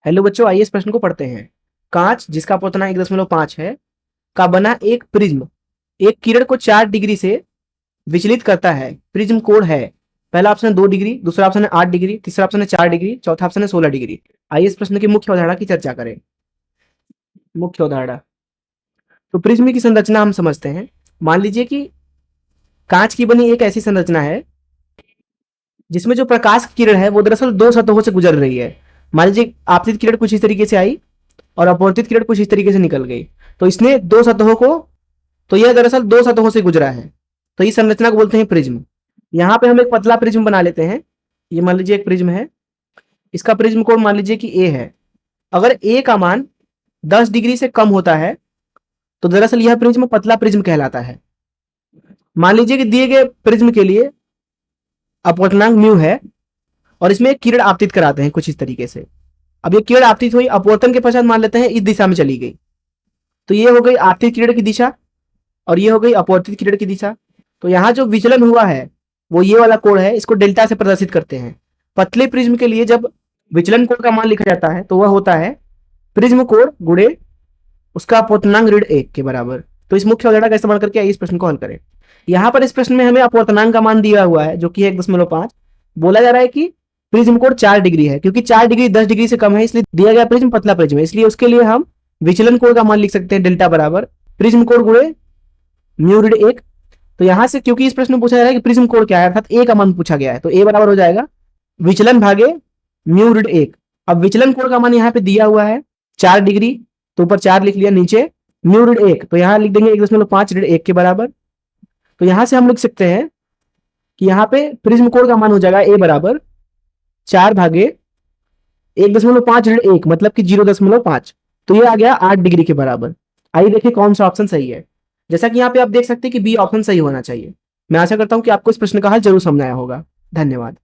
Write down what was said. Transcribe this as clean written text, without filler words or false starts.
Hello बच्चों, आइए इस प्रश्न को पढ़ते हैं। कांच जिसका अपूर्णांक 1.5 है का बना एक प्रिज्म एक किरण को 4 डिग्री से विचलित करता है। प्रिज्म कोण है। पहला ऑप्शन है 2 डिग्री, दूसरा ऑप्शन है 8 डिग्री, तीसरा ऑप्शन है 4 डिग्री, चौथा ऑप्शन है 16 डिग्री। आइए इस प्रश्न की मुख्य अवधारणा की चर्चा करें। मुख्य अवधारणा, तो प्रिज्म की संरचना हम समझते हैं। मान लीजिए कि कांच की बनी एक ऐसी संरचना है जिसमें जो प्रकाश की किरण है वो दरअसल दो सतहों से गुजर रही है। मान लीजिए आपतित किरण कुछ इस तरीके से आई और अपवर्तित किरण कुछ इस तरीके से निकल गई, तो इसने दो सतहों को, तो यह दरअसल दो सतहों से गुजरा है, तो इस संरचना को बोलते हैं प्रिज्म। यहाँ पे हम एक पतला प्रिज्म बना लेते हैं। ये मान लीजिए एक प्रिज्म है, इसका प्रिज्म कोण मान लीजिए कि ए है। अगर ए का मान 10 डिग्री से कम होता है तो दरअसल यह प्रिज्म पतला प्रिज्म कहलाता है। मान लीजिए कि दिए गए प्रिज्म के लिए अपवर्तनांक म्यू है और इसमें एक किरण आपतित कराते हैं कुछ इस तरीके से। अब ये किरण आपतित हुई, अपवर्तन के पश्चात मान लेते हैं इस दिशा में चली गई, तो ये हो गई आपतित किरण की दिशा और ये हो गई अपवर्तित किरण की दिशा। तो यहाँ जो विचलन हुआ है वो ये वाला कोण है, इसको डेल्टा से प्रदर्शित करते हैं। पतले प्रिज्म के लिए जब विचलन कोण का मान लिखा जाता है तो वह होता है प्रिज्म कोण गुणे उसका अपवर्तनांक ऋण 1 के बराबर। तो इस मुख्य अवधारणा का इस्तेमाल करके इस प्रश्न को हल करें। यहाँ पर इस प्रश्न में हमें अपवर्तनांक का मान दिया हुआ है जो कि 1.5। बोला जा रहा है कि प्रिज्म कोण 4 डिग्री है, क्योंकि 4 डिग्री 10 डिग्री से कम है इसलिए दिया गया प्रिज्म पतला प्रिज्म है, इसलिए उसके लिए हम विचलन कोण का मान लिख सकते हैं डेल्टा बराबर प्रिज्म कोण गुणे म्यू ऋण 1। तो यहां से क्योंकि इस प्रश्न में पूछा जा रहा है कि प्रिज्म कोण क्या है अर्थात ए का मान पूछा गया है, तो ए बराबर हो जाएगा विचलन भागे म्यू ऋण 1। अब विचलन कोण का मान यहाँ पे दिया हुआ है 4 डिग्री, तो ऊपर 4 लिख लिया, नीचे म्यू ऋण 1, तो यहां लिख देंगे 1.5 ऋण 1 के बराबर। तो यहां से हम लिख सकते हैं कि यहाँ पे प्रिज्म कोण का मान हो जाएगा ए बराबर 4 भागे 1.5 ऋण 1 मतलब कि 0.5, तो ये आ गया 8 डिग्री के बराबर। आइए देखिए कौन सा ऑप्शन सही है। जैसा कि यहाँ पे आप देख सकते हैं कि बी ऑप्शन सही होना चाहिए। मैं आशा करता हूं कि आपको इस प्रश्न का हल जरूर समझ आया होगा। धन्यवाद।